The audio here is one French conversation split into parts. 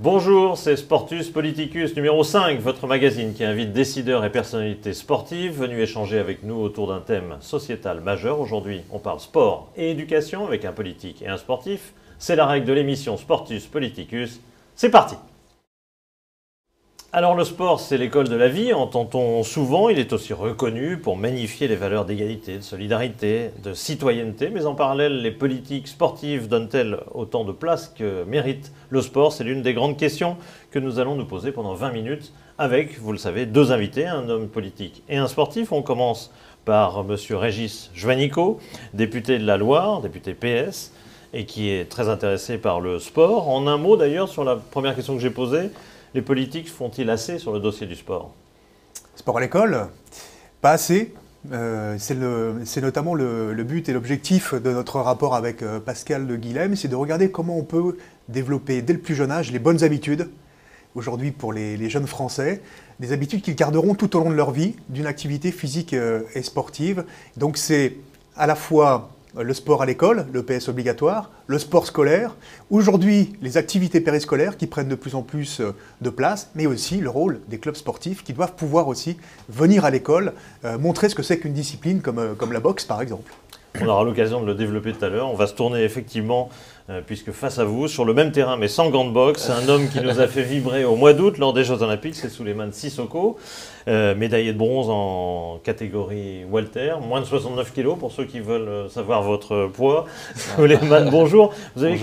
Bonjour, c'est Sportus Politicus numéro 5, votre magazine qui invite décideurs et personnalités sportives venus échanger avec nous autour d'un thème sociétal majeur. Aujourd'hui, on parle sport et éducation avec un politique et un sportif. C'est la règle de l'émission Sportus Politicus. C'est parti! Alors le sport, c'est l'école de la vie, entend-on souvent. Il est aussi reconnu pour magnifier les valeurs d'égalité, de solidarité, de citoyenneté. Mais en parallèle, les politiques sportives donnent-elles autant de place que mérite le sport? C'est l'une des grandes questions que nous allons nous poser pendant 20 minutes avec, vous le savez, deux invités, un homme politique et un sportif. On commence par M. Régis Juanico, député de la Loire, député PS, et qui est très intéressé par le sport. En un mot d'ailleurs, sur la première question que j'ai posée, les politiques font-ils assez sur le dossier du sport? Sport à l'école, pas assez. C'est notamment le but et l'objectif de notre rapport avec Pascal de Guilhem, c'est de regarder comment on peut développer dès le plus jeune âge les bonnes habitudes, aujourd'hui pour les jeunes Français, des habitudes qu'ils garderont tout au long de leur vie, d'une activité physique et sportive. Donc c'est à la fois le sport à l'école, le PS obligatoire, le sport scolaire, aujourd'hui les activités périscolaires qui prennent de plus en plus de place, mais aussi le rôle des clubs sportifs qui doivent pouvoir aussi venir à l'école, montrer ce que c'est qu'une discipline comme la boxe par exemple. On aura l'occasion de le développer tout à l'heure. On va se tourner effectivement, puisque face à vous, sur le même terrain mais sans gants de boxe, un homme qui nous a fait vibrer au mois d'août lors des Jeux Olympiques, c'est Souleymane Sissoko, médaillé de bronze en catégorie Walter, moins de 69 kilos pour ceux qui veulent savoir votre poids. Souleymane, bonjour. Vous avez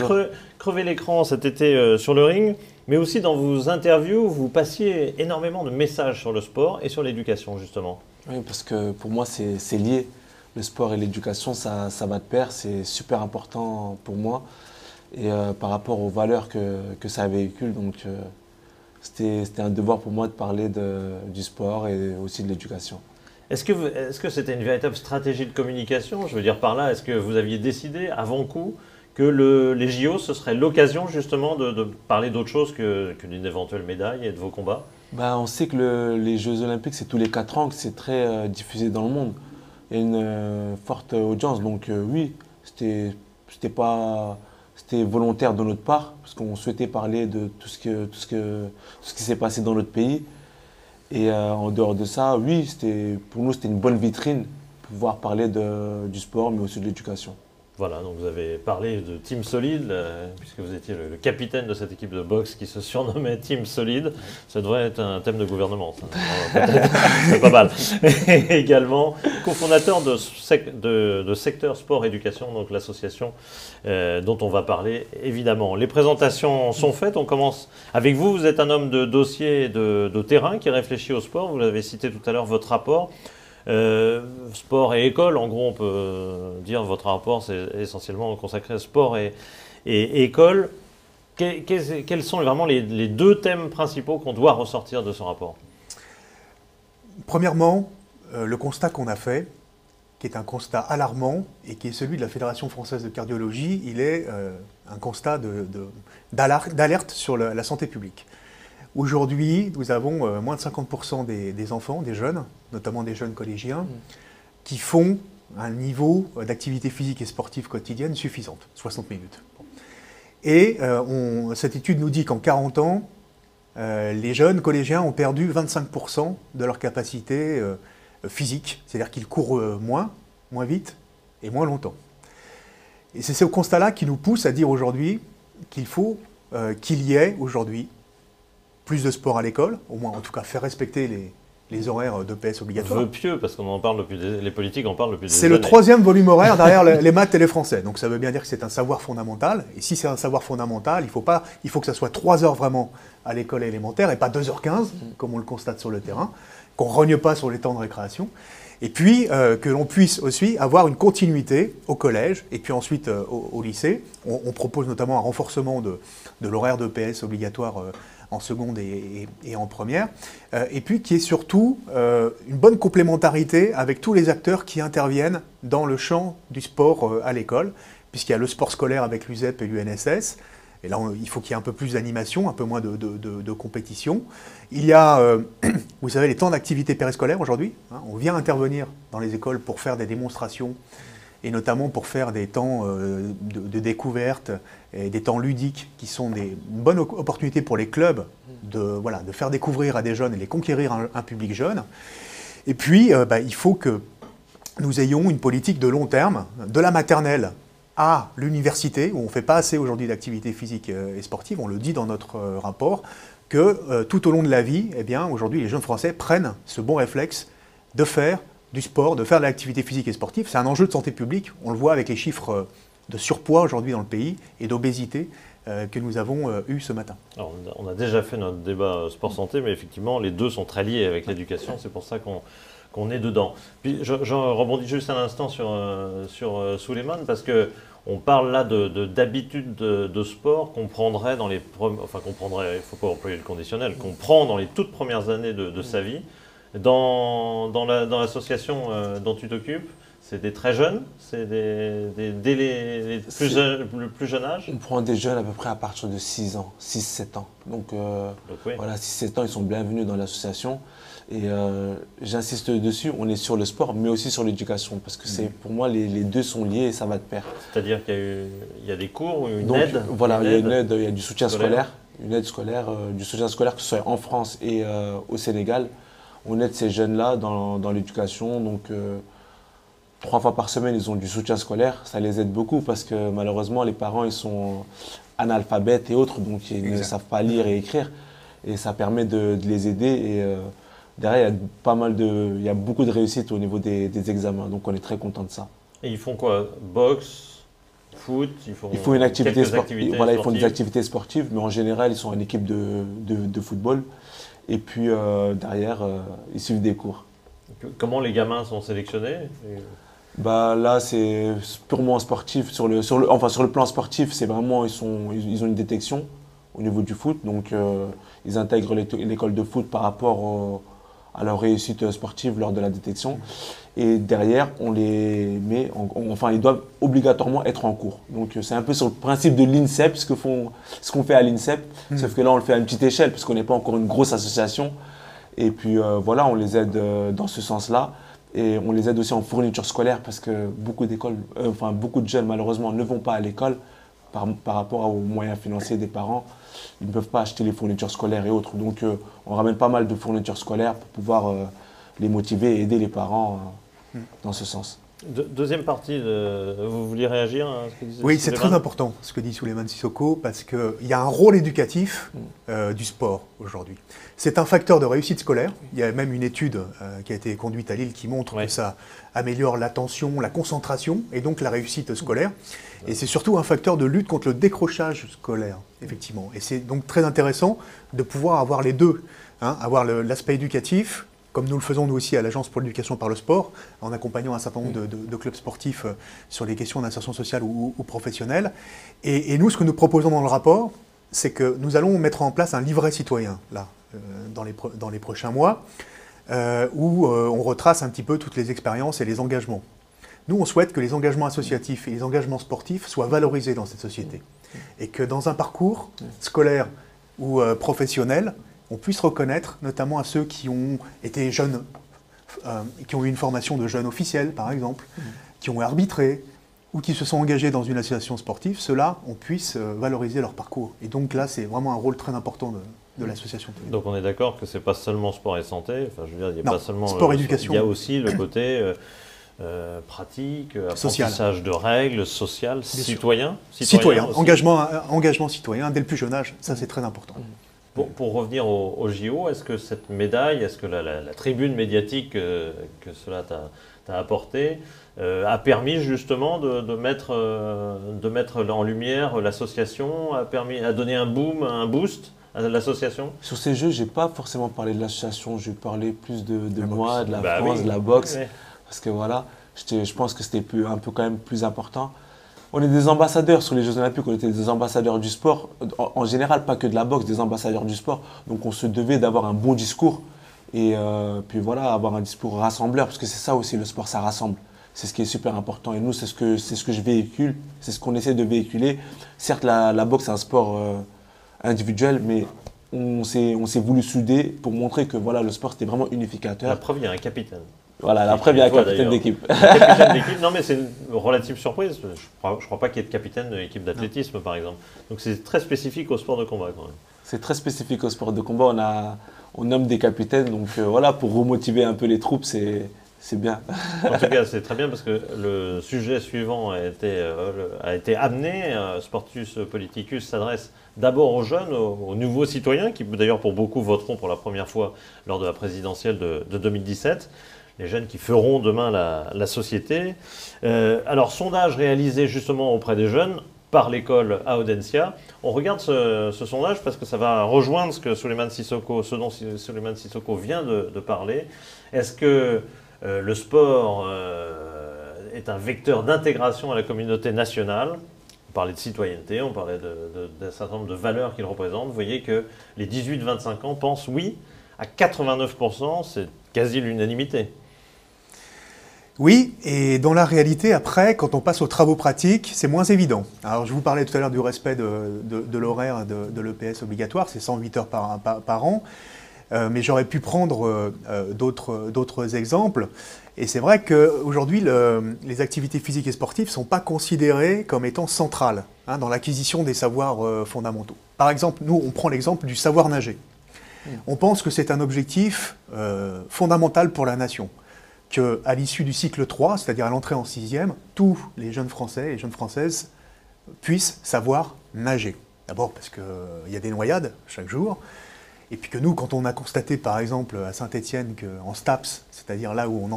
crevé l'écran cet été sur le ring, mais aussi dans vos interviews, vous passiez énormément de messages sur le sport et sur l'éducation justement. Oui, parce que pour moi c'est lié. Le sport et l'éducation, ça va de pair, c'est super important pour moi. Et par rapport aux valeurs que ça véhicule, donc c'était un devoir pour moi de parler du sport et aussi de l'éducation. Est-ce que c'était une véritable stratégie de communication? Je veux dire par là, est-ce que vous aviez décidé avant coup que les JO, ce serait l'occasion justement de parler d'autre chose que d'une éventuelle médaille et de vos combats? On sait que les Jeux Olympiques, c'est tous les 4 ans, que c'est très diffusé dans le monde. Il y a une forte audience, donc oui, c'était volontaire de notre part, parce qu'on souhaitait parler de tout ce qui s'est passé dans notre pays. Et en dehors de ça, oui, pour nous, c'était une bonne vitrine, pouvoir parler du sport, mais aussi de l'éducation. Voilà, donc vous avez parlé de Team Solide, puisque vous étiez le capitaine de cette équipe de boxe qui se surnommait Team Solide. Ça devrait être un thème de gouvernement, ça. C'est pas mal. Et également, cofondateur de Secteur Sport Éducation, donc l'association dont on va parler évidemment. Les présentations sont faites, on commence avec vous. Vous êtes un homme de dossier de terrain qui réfléchit au sport. Vous l'avez cité tout à l'heure, votre rapport. Sport et école, en gros on peut dire votre rapport c'est essentiellement consacré à sport et école. Quels sont vraiment les deux thèmes principaux qu'on doit ressortir de ce rapport? Premièrement, le constat qu'on a fait, qui est un constat alarmant et qui est celui de la Fédération française de cardiologie, il est un constat d'alerte sur la santé publique. Aujourd'hui, nous avons moins de 50% des enfants, des jeunes, notamment des jeunes collégiens, qui font un niveau d'activité physique et sportive quotidienne suffisante, 60 minutes. Et cette étude nous dit qu'en 40 ans, les jeunes collégiens ont perdu 25% de leur capacité physique, c'est-à-dire qu'ils courent moins vite et moins longtemps. Et c'est ce constat-là qui nous pousse à dire aujourd'hui qu'il faut qu'il y ait aujourd'hui plus de sport à l'école, au moins en tout cas faire respecter les horaires de PS obligatoires. Vœu pieux, parce qu'on en parle les politiques en parlent depuis des années. C'est le 3e volume horaire derrière les maths et les français. Donc ça veut bien dire que c'est un savoir fondamental. Et si c'est un savoir fondamental, il faut que ça soit 3 heures vraiment à l'école élémentaire et pas 2h15, comme on le constate sur le terrain, qu'on ne rogne pas sur les temps de récréation. Et puis que l'on puisse aussi avoir une continuité au collège et puis ensuite au lycée. On propose notamment un renforcement de l'horaire de PS obligatoire en seconde et en première, et puis qui est surtout une bonne complémentarité avec tous les acteurs qui interviennent dans le champ du sport à l'école, puisqu'il y a le sport scolaire avec l'USEP et l'UNSS, et là il faut qu'il y ait un peu plus d'animation, un peu moins de compétition. Il y a, vous savez, les temps d'activité périscolaire aujourd'hui, hein, on vient intervenir dans les écoles pour faire des démonstrations et notamment pour faire des temps de découverte et des temps ludiques qui sont une bonne opportunité pour les clubs de faire découvrir à des jeunes et les conquérir un public jeune. Et puis, il faut que nous ayons une politique de long terme, de la maternelle à l'université, où on ne fait pas assez aujourd'hui d'activité physique et sportive, on le dit dans notre rapport, que tout au long de la vie, eh bien, aujourd'hui, les jeunes Français prennent ce bon réflexe de faire du sport, de faire de l'activité physique et sportive. C'est un enjeu de santé publique. On le voit avec les chiffres de surpoids aujourd'hui dans le pays et d'obésité que nous avons eu ce matin. Alors, on a déjà fait notre débat sport-santé, mais effectivement, les deux sont très liés avec l'éducation. C'est pour ça qu'on est dedans. Puis, je rebondis juste un instant sur Souleymane, parce que on parle là d'habitudes de sport qu'on prendrait dans les... Enfin, qu'on prendrait, il ne faut pas employer le conditionnel, qu'on prend dans les toutes premières années de sa vie. Dans l'association dont tu t'occupes, c'est des très jeunes, c'est dès le plus jeune âge. On prend des jeunes à peu près à partir de 6 ans, 6-7 ans. Donc oui. Voilà, 6-7 ans, ils sont bienvenus dans l'association. Et j'insiste dessus, on est sur le sport, mais aussi sur l'éducation, parce que pour moi, les deux sont liés et ça va de pair. C'est-à-dire qu'il y a des cours ou une aide? Voilà, il y a une aide, il y a du soutien scolaire, une aide scolaire, du soutien scolaire, que ce soit en France et au Sénégal. On aide ces jeunes-là dans l'éducation, donc 3 fois par semaine, ils ont du soutien scolaire. Ça les aide beaucoup parce que malheureusement, les parents, ils sont analphabètes et autres, donc ils ne savent pas lire et écrire. Et ça permet de les aider. Et derrière, il y a beaucoup de réussite au niveau des examens, donc on est très content de ça. Et ils font quoi? Boxe, foot? Il faut une activité sportive. Voilà, ils font des activités sportives, mais en général, ils sont en équipe de football. Et puis derrière, ils suivent des cours. Comment les gamins sont sélectionnés? Là, c'est purement sportif. Sur le plan sportif, c'est vraiment, ils ont une détection au niveau du foot. Donc, ils intègrent l'école de foot par rapport à leur réussite sportive lors de la détection. Et derrière, on les met, ils doivent obligatoirement être en cours. Donc, c'est un peu sur le principe de l'INSEP, ce qu'on fait à l'INSEP. Sauf que là, on le fait à une petite échelle, parce qu'on n'est pas encore une grosse association. Et puis, voilà, on les aide dans ce sens-là. Et on les aide aussi en fourniture scolaire, parce que beaucoup de jeunes, malheureusement, ne vont pas à l'école par rapport aux moyens financiers des parents. Ils ne peuvent pas acheter les fournitures scolaires et autres. Donc, on ramène pas mal de fournitures scolaires pour pouvoir les motiver et aider les parents dans ce sens. Deuxième partie, vous vouliez réagir à ce que disait Oui, c'est très important ce que dit Souleymane Sissoko, parce qu'il y a un rôle éducatif du sport aujourd'hui. C'est un facteur de réussite scolaire. Il y a même une étude qui a été conduite à Lille qui montre que ça améliore l'attention, la concentration et donc la réussite scolaire. Et c'est surtout un facteur de lutte contre le décrochage scolaire, effectivement. Et c'est donc très intéressant de pouvoir avoir les deux, avoir l'aspect éducatif, comme nous le faisons nous aussi à l'Agence pour l'éducation par le sport, en accompagnant un certain nombre de clubs sportifs sur les questions d'insertion sociale ou professionnelle. Et nous, ce que nous proposons dans le rapport, c'est que nous allons mettre en place un livret citoyen, là, dans les prochains mois, où on retrace un petit peu toutes les expériences et les engagements. Nous, on souhaite que les engagements associatifs et les engagements sportifs soient valorisés dans cette société. Et que dans un parcours scolaire ou professionnel, on puisse reconnaître, notamment à ceux qui ont été jeunes, qui ont eu une formation de jeunes officiels, par exemple, qui ont arbitré, ou qui se sont engagés dans une association sportive, ceux-là, on puisse valoriser leur parcours. Et donc là, c'est vraiment un rôle très important de l'association. Donc on est d'accord que ce n'est pas seulement sport et santé, enfin, je veux dire, il n'y a pas seulement sport, éducation. Il y a aussi le côté pratique, apprentissage de règles, social, citoyen. Engagement citoyen dès le plus jeune âge, ça c'est très important. Pour revenir au JO, est-ce que cette médaille, est-ce que la tribune médiatique que cela t'a apporté a permis justement de mettre en lumière l'association, a donné un boost à l'association? Sur ces jeux, je n'ai pas forcément parlé de l'association, j'ai parlé plus de moi, de la France, de la boxe. Oui. Parce que voilà, je pense que c'était un peu quand même plus important. On est des ambassadeurs sur les Jeux Olympiques, on était des ambassadeurs du sport, en général, pas que de la boxe, des ambassadeurs du sport. Donc on se devait d'avoir un bon discours et puis voilà, avoir un discours rassembleur, parce que c'est ça aussi, le sport, ça rassemble. C'est ce qui est super important et nous, c'est ce que je véhicule, c'est ce qu'on essaie de véhiculer. Certes, la boxe, c'est un sport individuel, mais on s'est voulu souder pour montrer que voilà, le sport, c'était vraiment unificateur. La preuve, il y a un capitaine. Voilà, après vient le capitaine d'équipe. Capitaine d'équipe, non mais c'est une relative surprise. Je ne crois pas qu'il y ait de capitaine de l'équipe d'athlétisme par exemple. Donc c'est très spécifique au sport de combat quand même. C'est très spécifique au sport de combat. On nomme des capitaines, donc voilà, pour remotiver un peu les troupes, c'est bien. En tout cas, c'est très bien parce que le sujet suivant a été amené. Sportus Politicus s'adresse d'abord aux jeunes, aux nouveaux citoyens, qui d'ailleurs pour beaucoup voteront pour la première fois lors de la présidentielle de 2017. Les jeunes qui feront demain la société. Alors, sondage réalisé justement auprès des jeunes par l'école à Audencia. On regarde ce sondage parce que ça va rejoindre ce dont Souleymane Sissoko vient de parler. Est-ce que le sport est un vecteur d'intégration à la communauté nationale? On parlait de citoyenneté, on parlait d'un certain nombre de valeurs qu'il représente. Vous voyez que les 18-25 ans pensent oui à 89%, c'est quasi l'unanimité. Oui, et dans la réalité, après, quand on passe aux travaux pratiques, c'est moins évident. Alors, je vous parlais tout à l'heure du respect de l'horaire de l'EPS obligatoire, c'est 108 heures par an, mais j'aurais pu prendre d'autres exemples. Et c'est vrai qu'aujourd'hui, les activités physiques et sportives ne sont pas considérées comme étant centrales dans l'acquisition des savoirs fondamentaux. Par exemple, nous, on prend l'exemple du savoir nager. On pense que c'est un objectif fondamental pour la nation. Qu'à l'issue du cycle 3, c'est-à-dire à l'entrée en 6e, tous les jeunes Français et les jeunes Françaises puissent savoir nager. D'abord parce qu'il y a des noyades chaque jour, et puis que nous, quand on a constaté par exemple à Saint-Étienne qu'en STAPS, c'est-à-dire là où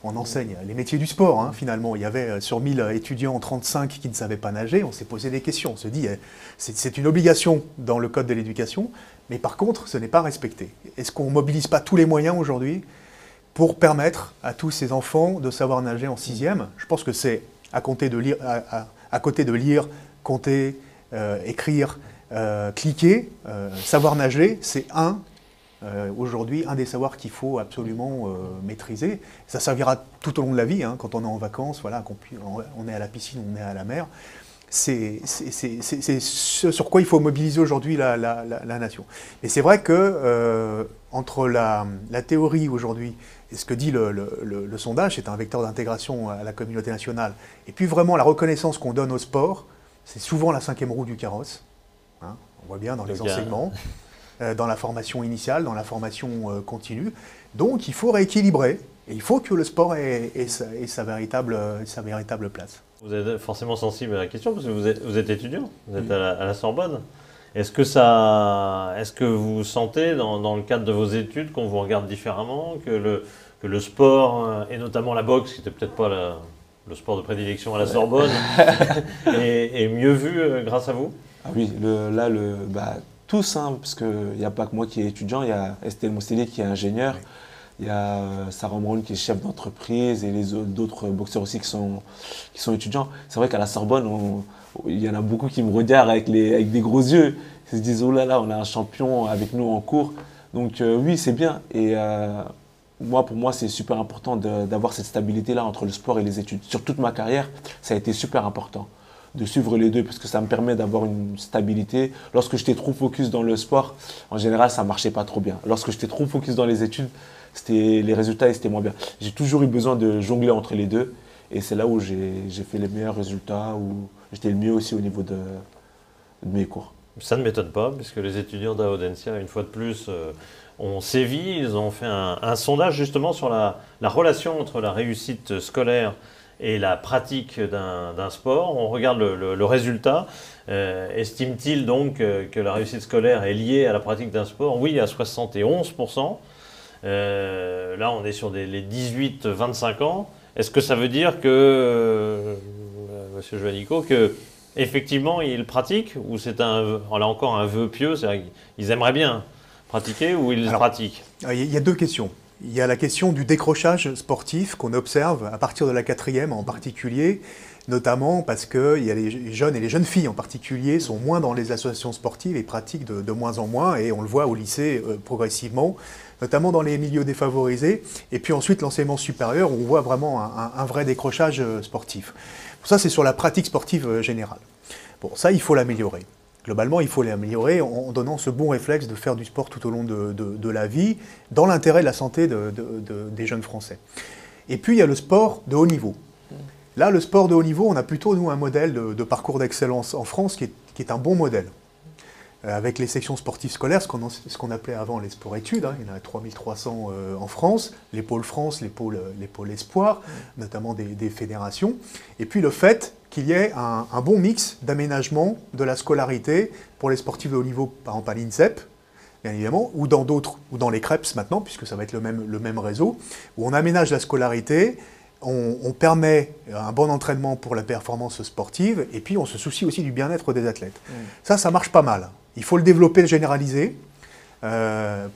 on enseigne les métiers du sport, finalement, il y avait sur 1000 étudiants 35 qui ne savaient pas nager, on s'est posé des questions, on se dit c'est une obligation dans le code de l'éducation, mais par contre ce n'est pas respecté. Est-ce qu'on ne mobilise pas tous les moyens aujourd'hui pour permettre à tous ces enfants de savoir nager en 6e? Je pense que c'est à côté de lire, compter, écrire, cliquer, savoir nager, c'est aujourd'hui un des savoirs qu'il faut absolument maîtriser. Ça servira tout au long de la vie, quand on est en vacances, voilà, on est à la piscine, on est à la mer. C'est ce sur quoi il faut mobiliser aujourd'hui la nation. Et c'est vrai que entre la théorie aujourd'hui et ce que dit le sondage, c'est un vecteur d'intégration à la communauté nationale, et puis vraiment la reconnaissance qu'on donne au sport, c'est souvent la 5e roue du carrosse. On voit bien dans les enseignements, dans la formation initiale, dans la formation continue. Donc il faut rééquilibrer, et il faut que le sport ait sa véritable place. Vous êtes forcément sensible à la question parce que vous êtes étudiant, vous êtes à la Sorbonne. Est-ce que vous sentez dans le cadre de vos études qu'on vous regarde différemment, que le sport, et notamment la boxe, qui n'était peut-être pas le sport de prédilection à la Sorbonne, est mieux vu grâce à vous? Ah oui, tous, parce qu'il n'y a pas que moi qui est étudiant, il y a Estelle Mousselli qui est ingénieur. Oui. Il y a Sarah Brown qui est chef d'entreprise et d'autres boxeurs aussi qui sont étudiants. C'est vrai qu'à la Sorbonne, il y en a beaucoup qui me regardent avec des gros yeux. Ils se disent « Oh là là, on a un champion avec nous en cours ». Donc oui, c'est bien. Et pour moi, c'est super important d'avoir cette stabilité-là entre le sport et les études. Sur toute ma carrière, ça a été super important de suivre les deux parce que ça me permet d'avoir une stabilité. Lorsque j'étais trop focus dans le sport, en général, ça ne marchait pas trop bien. Lorsque j'étais trop focus dans les études, les résultats c'était moins bien. J'ai toujours eu besoin de jongler entre les deux et c'est là où j'ai fait les meilleurs résultats, où j'étais le mieux aussi au niveau de mes cours. Ça ne m'étonne pas puisque les étudiants d'Audencia, une fois de plus, ont sévi. Ils ont fait un sondage justement sur la relation entre la réussite scolaire et la pratique d'un sport. On regarde le résultat. Estime-t-il donc que la réussite scolaire est liée à la pratique d'un sport? Oui, à 71%. Là, on est sur les 18-25 ans. Est-ce que ça veut dire que, Monsieur Juanico, qu'effectivement, ils pratiquent ou c'est là encore un vœu pieux, c'est-à-dire qu'ils aimeraient bien pratiquer ou ils pratiquent? Il y a deux questions. Il y a la question du décrochage sportif qu'on observe à partir de la 4e en particulier, notamment parce que il y a les jeunes et les jeunes filles en particulier sont moins dans les associations sportives et pratiquent de moins en moins, et on le voit au lycée progressivement, notamment dans les milieux défavorisés. Et puis ensuite l'enseignement supérieur, où on voit vraiment un vrai décrochage sportif. Ça, c'est sur la pratique sportive générale. Bon, ça, il faut l'améliorer. Globalement, il faut les améliorer en donnant ce bon réflexe de faire du sport tout au long de la vie, dans l'intérêt de la santé des jeunes Français. Et puis, il y a le sport de haut niveau. Là, le sport de haut niveau, on a plutôt, nous, un modèle de parcours d'excellence en France qui est un bon modèle. Avec les sections sportives scolaires, ce qu'on appelait avant les sports-études, il y en a 3300 en France, les pôles France, les pôles Espoir, notamment des fédérations. Et puis le fait qu'il y ait un bon mix d'aménagement de la scolarité pour les sportifs de haut niveau, par exemple à l'INSEP, bien évidemment, ou dans d'autres, ou dans les CREPS maintenant, puisque ça va être le même réseau, où on aménage la scolarité, on permet un bon entraînement pour la performance sportive, et puis on se soucie aussi du bien-être des athlètes. Ça marche pas mal. Il faut le développer, le généraliser,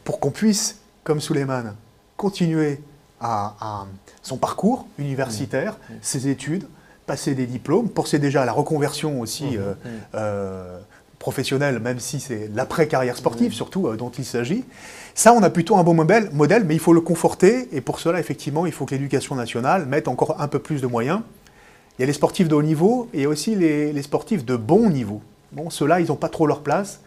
pour qu'on puisse, comme Souleymane, continuer à son parcours universitaire, ses études, passer des diplômes, penser déjà à la reconversion aussi professionnelle, même si c'est l'après-carrière sportive surtout dont il s'agit. Ça, on a plutôt un bon modèle, mais il faut le conforter, et pour cela, effectivement, il faut que l'éducation nationale mette encore un peu plus de moyens. Il y a les sportifs de haut niveau, et il y a aussi les sportifs de bon niveau. Bon, ceux-là, ils n'ont pas trop leur place.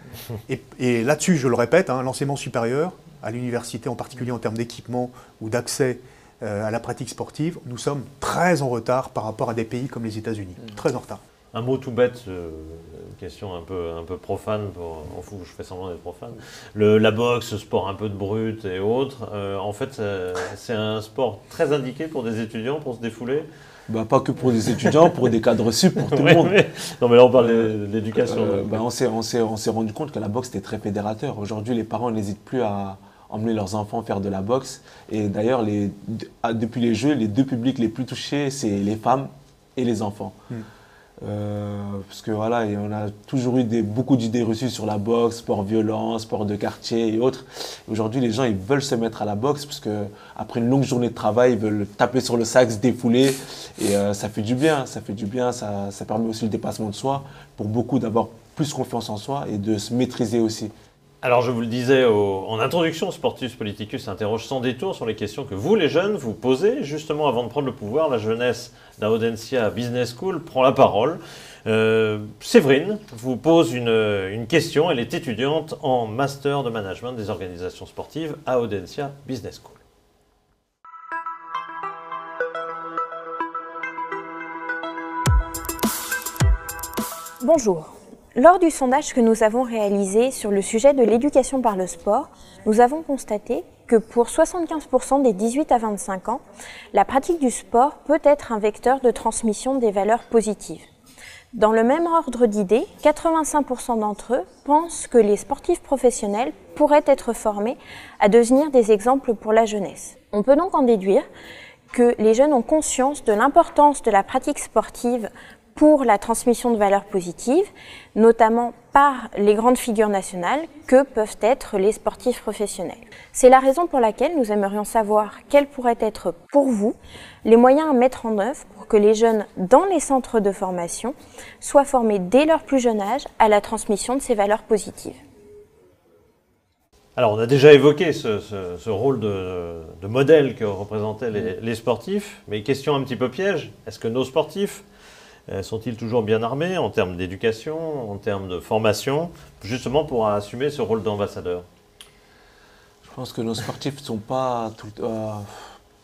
Et là-dessus, je le répète, l'enseignement supérieur, à l'université en particulier en termes d'équipement ou d'accès à la pratique sportive, nous sommes très en retard par rapport à des pays comme les États-Unis. Très en retard. Un mot tout bête, une question un peu profane, je fais semblant d'être profane. La boxe, ce sport un peu de brut et autres, en fait, c'est un sport très indiqué pour des étudiants, pour se défouler. Bah, pas que pour des étudiants, pour des cadres sup, pour tout le monde. Non mais là on parle de l'éducation. On s'est rendu compte que la boxe était très fédérateur. Aujourd'hui, les parents n'hésitent plus à emmener leurs enfants faire de la boxe. Et d'ailleurs, depuis les Jeux, les deux publics les plus touchés, c'est les femmes et les enfants. Parce que voilà, on a toujours eu beaucoup d'idées reçues sur la boxe, sport violent, sport de quartier et autres. Aujourd'hui, les gens ils veulent se mettre à la boxe parce que après une longue journée de travail, ils veulent taper sur le sac, se défouler et ça fait du bien. Ça fait du bien, ça permet aussi le dépassement de soi pour beaucoup d'avoir plus confiance en soi et de se maîtriser aussi. Alors je vous le disais en introduction, Sportus Politicus s'interroge sans détour sur les questions que vous les jeunes vous posez. Justement avant de prendre le pouvoir, la jeunesse d'Audencia Business School prend la parole. Séverine vous pose une question, elle est étudiante en master de management des organisations sportives à Audencia Business School. Bonjour. Lors du sondage que nous avons réalisé sur le sujet de l'éducation par le sport, nous avons constaté que pour 75% des 18 à 25 ans, la pratique du sport peut être un vecteur de transmission des valeurs positives. Dans le même ordre d'idées, 85% d'entre eux pensent que les sportifs professionnels pourraient être formés à devenir des exemples pour la jeunesse. On peut donc en déduire que les jeunes ont conscience de l'importance de la pratique sportive pour la transmission de valeurs positives, notamment par les grandes figures nationales que peuvent être les sportifs professionnels. C'est la raison pour laquelle nous aimerions savoir quels pourraient être pour vous les moyens à mettre en œuvre pour que les jeunes dans les centres de formation soient formés dès leur plus jeune âge à la transmission de ces valeurs positives. Alors on a déjà évoqué ce rôle de modèle que représentaient les sportifs, mais question un petit peu piège, est-ce que nos sportifs sont-ils toujours bien armés en termes d'éducation, en termes de formation, justement pour assumer ce rôle d'ambassadeur? Je pense que nos sportifs ne sont pas,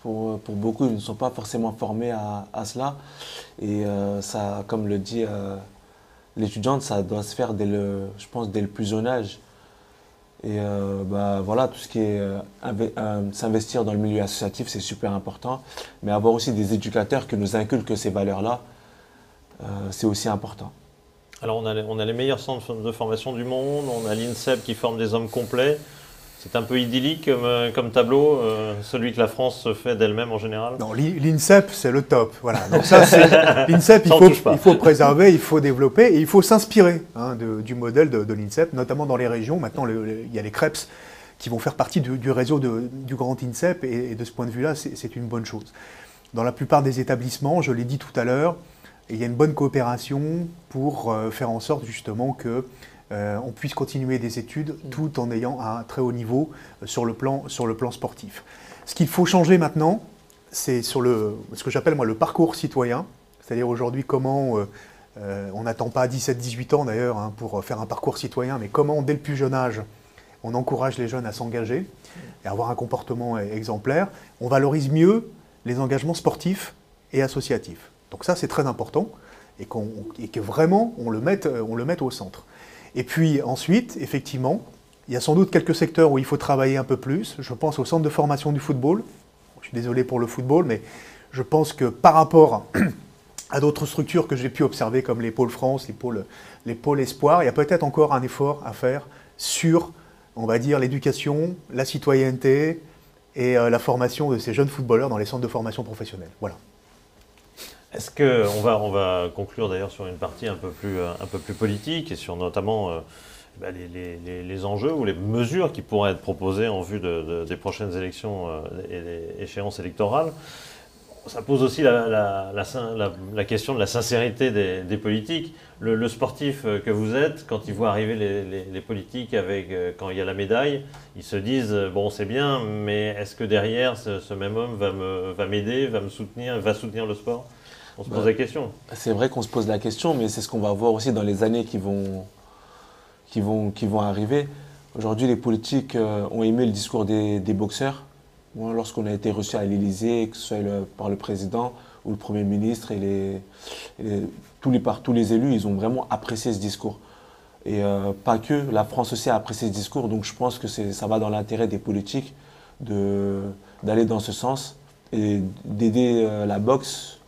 pour beaucoup, ils ne sont pas forcément formés à cela. Et ça, comme le dit l'étudiante, ça doit se faire je pense, dès le plus jeune âge. Et voilà, tout ce qui est s'investir dans le milieu associatif, c'est super important. Mais avoir aussi des éducateurs qui nous inculquent ces valeurs-là, c'est aussi important. Alors on a les meilleurs centres de formation du monde, on a l'INSEP qui forme des hommes complets. C'est un peu idyllique comme tableau, celui que la France se fait d'elle-même en général. Non, l'INSEP c'est le top. Voilà. Donc ça, l'INSEP il faut préserver, il faut développer et il faut s'inspirer du modèle de l'INSEP, notamment dans les régions. Maintenant il y a les CREPS qui vont faire partie du réseau du grand INSEP et de ce point de vue-là c'est une bonne chose. Dans la plupart des établissements, je l'ai dit tout à l'heure, il y a une bonne coopération pour faire en sorte justement qu'on puisse continuer des études tout en ayant un très haut niveau sur le plan sportif. Ce qu'il faut changer maintenant, c'est sur ce que j'appelle moi le parcours citoyen, c'est-à-dire aujourd'hui comment On n'attend pas 17-18 ans d'ailleurs hein, pour faire un parcours citoyen, mais comment dès le plus jeune âge on encourage les jeunes à s'engager et à avoir un comportement exemplaire. On valorise mieux les engagements sportifs et associatifs. Donc ça c'est très important et que vraiment on le mette au centre. Et puis ensuite, effectivement, il y a sans doute quelques secteurs où il faut travailler un peu plus. Je pense au centre de formation du football. Je suis désolé pour le football, mais je pense que par rapport à d'autres structures que j'ai pu observer comme les pôles France, les pôles Espoir, il y a peut-être encore un effort à faire sur, on va dire, l'éducation, la citoyenneté et la formation de ces jeunes footballeurs dans les centres de formation professionnelle. Voilà. Est-ce qu'on va conclure d'ailleurs sur une partie un peu plus politique et sur notamment les enjeux ou les mesures qui pourraient être proposées en vue des prochaines élections et des échéances électorales. Ça pose aussi la question de la sincérité des politiques. Le sportif que vous êtes, quand il voit arriver les politiques quand il y a la médaille, ils se disent « bon c'est bien, mais est-ce que derrière ce même homme va m'aider, va me soutenir, va soutenir le sport ?» On se pose la question. C'est vrai qu'on se pose la question, mais c'est ce qu'on va voir aussi dans les années qui vont arriver. Aujourd'hui, les politiques ont aimé le discours des boxeurs. Moi, lorsqu'on a été reçu à l'Élysée, que ce soit par le président ou le Premier ministre, tous les élus, ils ont vraiment apprécié ce discours. Et pas que, la France aussi a apprécié ce discours. Donc je pense que ça va dans l'intérêt des politiques d'aller dans ce sens et d'aider la boxe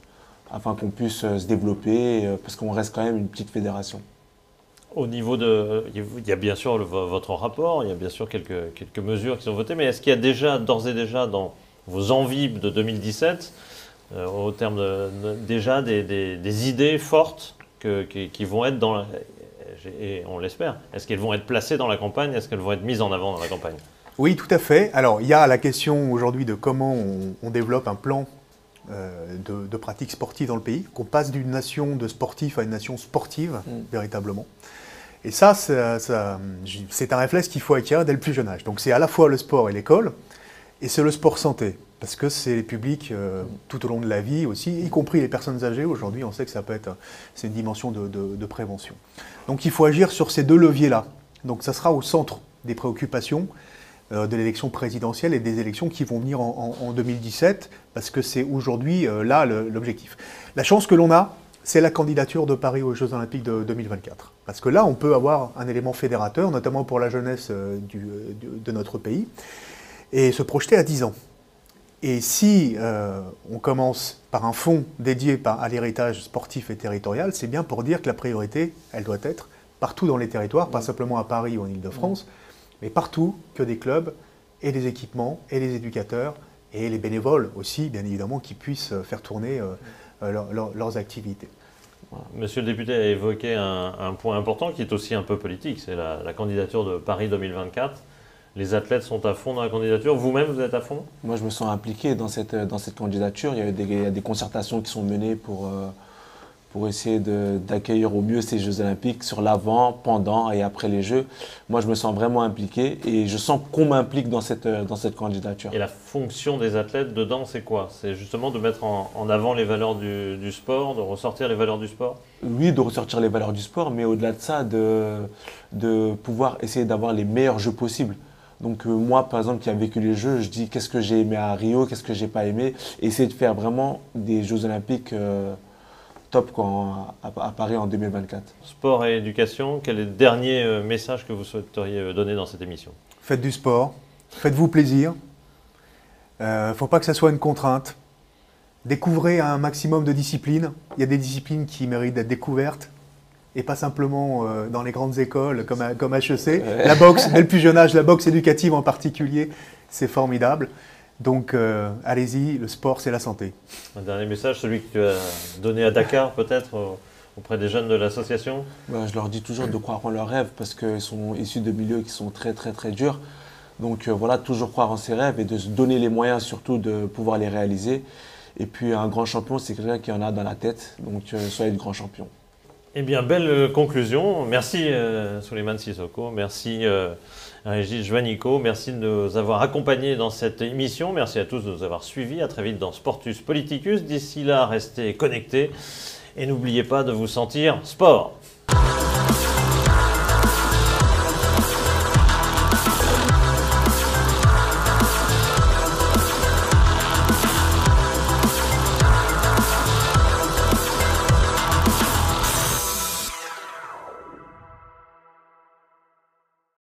afin qu'on puisse se développer, parce qu'on reste quand même une petite fédération. Au niveau il y a bien sûr votre rapport, il y a bien sûr quelques mesures qui sont votées, mais est-ce qu'il y a d'ores et déjà dans vos envies de 2017, au terme déjà des idées fortes qui vont être et on l'espère, est-ce qu'elles vont être placées dans la campagne, est-ce qu'elles vont être mises en avant dans la campagne? Oui, tout à fait. Alors, il y a la question aujourd'hui de comment on développe un plan de pratiques sportives dans le pays, qu'on passe d'une nation de sportifs à une nation sportive, véritablement. Et ça, c'est un réflexe qu'il faut acquérir dès le plus jeune âge. Donc c'est à la fois le sport et l'école, et c'est le sport santé, parce que c'est les publics tout au long de la vie aussi, y compris les personnes âgées. Aujourd'hui, on sait que c'est une dimension de prévention. Donc il faut agir sur ces deux leviers-là. Donc ça sera au centre des préoccupations de l'élection présidentielle et des élections qui vont venir en 2017, parce que c'est aujourd'hui là l'objectif. La chance que l'on a, c'est la candidature de Paris aux Jeux Olympiques de 2024. Parce que là, on peut avoir un élément fédérateur, notamment pour la jeunesse de notre pays, et se projeter à 10 ans. Et si on commence par un fonds dédié à l'héritage sportif et territorial, c'est bien pour dire que la priorité, elle doit être partout dans les territoires, pas simplement à Paris ou en Île-de-France, mais partout, que des clubs et des équipements et les éducateurs et les bénévoles aussi, bien évidemment, qui puissent faire tourner leurs activités. Monsieur le député a évoqué un point important qui est aussi un peu politique, c'est la candidature de Paris 2024. Les athlètes sont à fond dans la candidature. Vous-même, vous êtes à fond? Moi, je me sens impliqué dans cette candidature. Il y a des concertations qui sont menées pour essayer d'accueillir au mieux ces Jeux Olympiques sur l'avant, pendant et après les Jeux. Moi, je me sens vraiment impliqué et je sens qu'on m'implique dans cette candidature. Et la fonction des athlètes dedans, c'est quoi? C'est justement de mettre en avant les valeurs du sport, de ressortir les valeurs du sport? Oui, de ressortir les valeurs du sport, mais au-delà de ça, de pouvoir essayer d'avoir les meilleurs Jeux possibles. Donc moi, par exemple, qui a vécu les Jeux, je dis qu'est-ce que j'ai aimé à Rio, qu'est-ce que j'ai pas aimé, et essayer de faire vraiment des Jeux Olympiques top à Paris en 2024. Sport et éducation, quel est le dernier message que vous souhaiteriez donner dans cette émission? Faites du sport, faites-vous plaisir, il ne faut pas que ça soit une contrainte. Découvrez un maximum de disciplines, il y a des disciplines qui méritent d'être découvertes, et pas simplement dans les grandes écoles comme HEC. La boxe, dès le plus jeune âge, la boxe éducative en particulier, c'est formidable. Donc allez-y, le sport c'est la santé. Un dernier message, celui que tu as donné à Dakar peut-être auprès des jeunes de l'association? Je leur dis toujours de croire en leurs rêves parce qu'ils sont issus de milieux qui sont très très très durs. Donc voilà, toujours croire en ses rêves et de se donner les moyens surtout de pouvoir les réaliser. Et puis un grand champion, c'est quelqu'un qui en a dans la tête, donc soyez de grands champions. Eh bien, belle conclusion. Merci Souleymane Sissoko, merci Régis Juanico, merci de nous avoir accompagnés dans cette émission. Merci à tous de nous avoir suivis. À très vite dans Sportus Politicus. D'ici là, restez connectés Et n'oubliez pas de vous sentir sport.